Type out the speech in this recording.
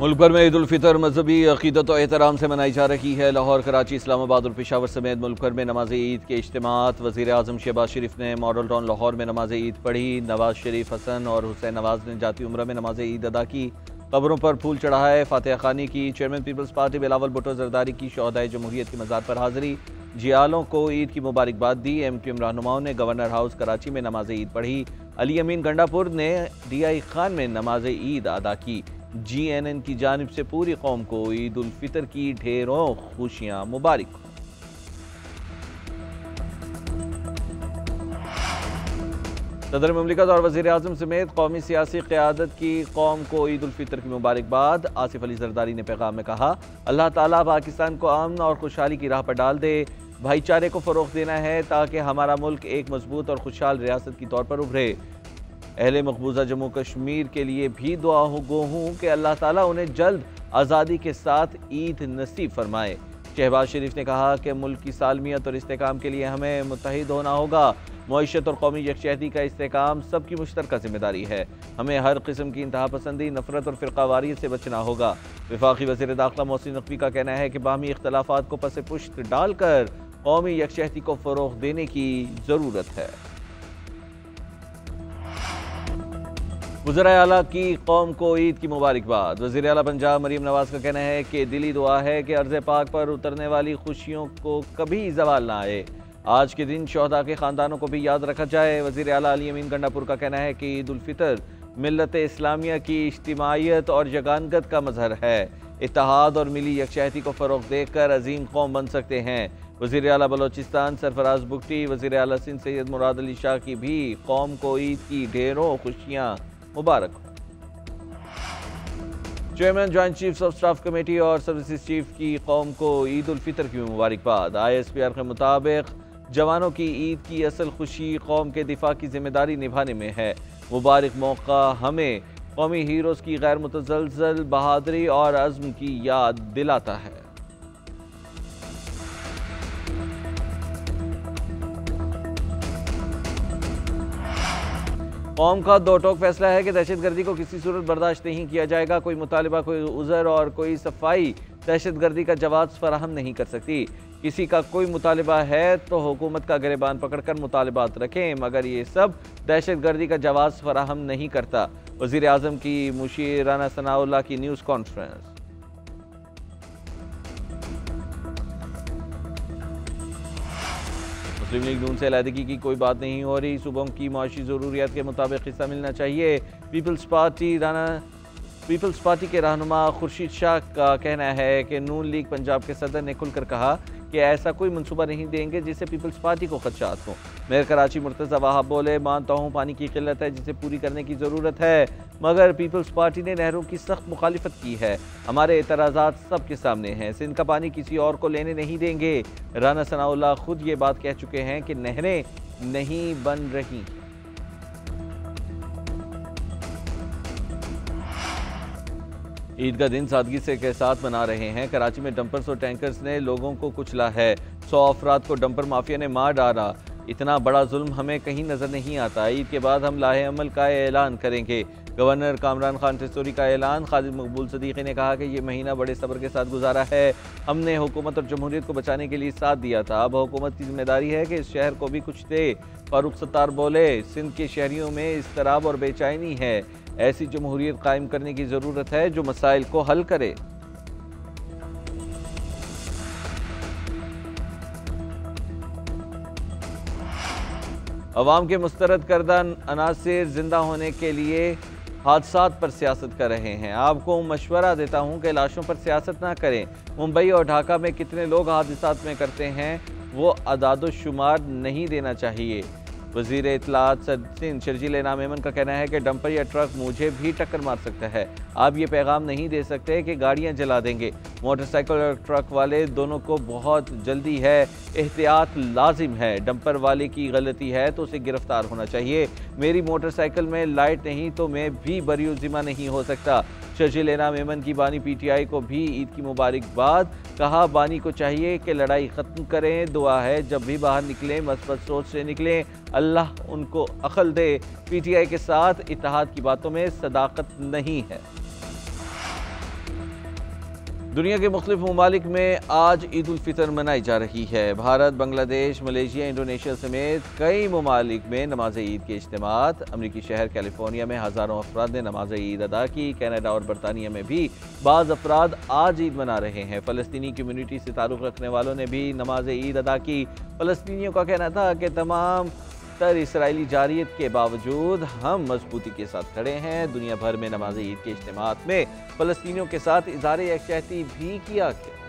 मुल्क भर में ईद उल फितर मजहबी अकीदत और एहतराम से मनाई जा रही है। लाहौर, कराची, इस्लामाबाद और पेशावर समेत मुल्क भर में नमाज ईद के इज्तिमात। वज़ीर आज़म शहबाज शरीफ ने मॉडल टाउन लाहौर में नमाज ईद पढ़ी। नवाज शरीफ, हसन और हुसैन नवाज ने जाती उम्र में नमाज ईद अदा की। कब्रों पर फूल चढ़ाए, फातिहा खानी की। चेयरमैन पीपल्स पार्टी बिलावल भुट्टो जरदारी की शहदाए जमहूरियत की मज़ार पर हाज़िरी। जियालों को ईद की मुबारकबाद दी। MQM रहनुमाओं ने गवर्नर हाउस कराची में नमाज ईद पढ़ी। अली अमीन गंडापुर ने DI खान में नमाज ईद अदा की। GNN की जानिब से पूरी कौम को ईद उल फितर की ढेरों खुशियां मुबारक। सदर मुमलिकत और वज़ीर आज़म समेत कौमी सियासी क़यादत की कौम को ईद उल फितर की मुबारकबाद। आसिफ अली जरदारी ने पैगाम में कहा, अल्लाह ताला पाकिस्तान को अमन और खुशहाली की राह पर डाल दे। भाईचारे को फ़रोग़ देना है ताकि हमारा मुल्क एक मजबूत और खुशहाल रियासत की तौर पर उभरे। अहले मकबूजा जम्मू कश्मीर के लिए भी दुआ गो हूँ कि अल्लाह ताला उन्हें जल्द आज़ादी के साथ ईद नसीब फरमाए। शहबाज शरीफ ने कहा कि मुल्क की सालमियत और इस्तेकाम के लिए हमें मुत्तहिद होना होगा। मईशत और कौमी यकजहती का इस्तेकाम सबकी मुश्तरका जिम्मेदारी है। हमें हर किस्म की इंतहा पसंदी, नफरत और फ़िरकावारियत से बचना होगा। वफाकी वज़ीर दाखिला मोहसिन नकवी का कहना है कि बाहमी इख्तलाफात को पस पुश्त डालकर कौमी यकजहती को फ़रोग़ देने की ज़रूरत है। वज़ीर आला की कौम को ईद की मुबारकबाद। वज़ीर आला पंजाब मरीम नवाज का कहना है कि दिली दुआ है कि अर्ज़ पाक पर उतरने वाली खुशियों को कभी ज़वाल ना आए। आज के दिन शहदा के ख़ानदानों को भी याद रखा जाए। वज़ीर आला अली अमीन गंडापुर का कहना है कि ईद उल फितर मिल्लत इस्लामिया की इज्तिमाइयत और यगानगत का मजहर है। इत्तेहाद और मिली यकजहती को फ़रोग़ देकर अजीम कौम बन सकते हैं। वज़ीर आला बलोचिस्तान सरफराज बुगटी, वज़ीर आला सिंध सैयद मुराद अली शाह की भी कौम को ईद की ढेरों खुशियाँ मुबारक। Chairman joint chiefs of staff committee और सर्विसेज चीफ की कौम को ईद उल फितर की मुबारकबाद। ISPR के मुताबिक जवानों की ईद की असल खुशी कौम के दिफा की जिम्मेदारी निभाने में है। मुबारक मौका हमें कौमी हीरोज़ की गैर मुतज़लज़ल बहादुरी और अज़्म की याद दिलाता है। कौम का दो टोक फैसला है कि दहशतगर्दी को किसी सूरत बर्दाश्त नहीं किया जाएगा। कोई मुतालिबा, कोई उज़र और कोई सफाई दहशतगर्दी का जवाब फराहम नहीं कर सकती। किसी का कोई मुतालिबा है तो हुकूमत का गिरेबान पकड़कर मुतालिबात रखें, मगर ये सब दहशतगर्दी का जवाब फराहम नहीं करता। वज़ीर आज़म की मुशीर राना सनाउल्लाह की न्यूज़ कॉन्फ्रेंस। मुस्लिम लीग नून से अलहदगी की कोई बात नहीं हो रही। सूबों की माशी ज़रूरियात के मुताबिक हिस्सा मिलना चाहिए। पीपल्स पार्टी के रहनुमा खुर्शीद शाह का कहना है कि नून लीग पंजाब के सदर ने खुलकर कहा कि ऐसा कोई मनसूबा नहीं देंगे जिससे पीपल्स पार्टी को खदशात हों। मेयर कराची मुर्तज़ा वहाब बोले, मानता हूँ पानी की किल्लत है जिसे पूरी करने की ज़रूरत है, मगर पीपल्स पार्टी ने नहरों की सख्त मुखालिफत की है। हमारे एतराज़ात सबके सामने हैं। सिंध का पानी किसी और को लेने नहीं देंगे। राना सनाउल्लाह खुद ये बात कह चुके हैं कि नहरें नहीं बन रही। ईद का दिन सादगी से के साथ मना रहे हैं। कराची में डंपर्स और टैंकर्स ने लोगों को कुचला है। 100 अफराद को डंपर माफिया ने मार डाला। इतना बड़ा जुल्म हमें कहीं नजर नहीं आता। ईद के बाद हम लाहे अमल का ऐलान करेंगे। गवर्नर कामरान खान टेस्टोरी का ऐलान। खालिद मकबूल सदीकी ने कहा कि ये महीना बड़े सब्र के साथ गुजारा है। हमने हुकूमत और जमहूरियत को बचाने के लिए साथ दिया था। अब हुकूमत की जिम्मेदारी है कि इस शहर को भी कुछ दे। फारूक सत्तार बोले, सिंध के शहरियों में इज़्तिराब और बेचैनी है। ऐसी जमहूरियत कायम करने की ज़रूरत है जो मसाइल को हल करे। अवाम के मुस्तरद करदा अनासिर जिंदा होने के लिए हादसात पर सियासत कर रहे हैं। आपको मशवरा देता हूं कि लाशों पर सियासत ना करें। मुंबई और ढाका में कितने लोग हादसात में करते हैं वो अदादो शुमार नहीं देना चाहिए। वज़ीर इत्तलात सिंध शर्जील इनाम मेमन का कहना है कि डंपर या ट्रक मुझे भी टक्कर मार सकता है। आप ये पैगाम नहीं दे सकते कि गाड़ियां जला देंगे। मोटरसाइकिल और ट्रक वाले दोनों को बहुत जल्दी है, एहतियात लाजिम है। डंपर वाले की गलती है तो उसे गिरफ्तार होना चाहिए। मेरी मोटरसाइकिल में लाइट नहीं तो मैं भी बरी ज़िम्मा नहीं हो सकता। शर्जील इनाम मेमन की बानी PTI को भी ईद की मुबारकबाद। कहा, बानी को चाहिए कि लड़ाई ख़त्म करें। दुआ है जब भी बाहर निकलें मस्बत सोच से निकलें। अल्लाह उनको अक्ल दे। PTI के साथ इत्तेहाद की बातों में सदाकत नहीं है। दुनिया के मुख्तलिफ ममालिक में आज ईद उल फितर मनाई जा रही है। भारत, बांग्लादेश, मलेशिया, इंडोनेशिया समेत कई ममालिक में नमाज ईद के इज्तिमात। अमरीकी शहर कैलिफोर्निया में हज़ारों अफराद ने नमाज ईद अदा की। कनाडा और बरतानिया में भी बाज़ अफराद आज ईद मना रहे हैं। फ़लस्तीनी कम्यूनिटी से ताल्लुक़ रखने वालों ने भी नमाज ईद अदा की। फ़लस्तीनियों का कहना था कि तमाम तर इसराइली जारियत के बावजूद हम मजबूती के साथ खड़े हैं। दुनिया भर में नमाज ईद के इज्तिमात में फ़लस्तीनियों के साथ इज़हार यकजहती भी किया गया।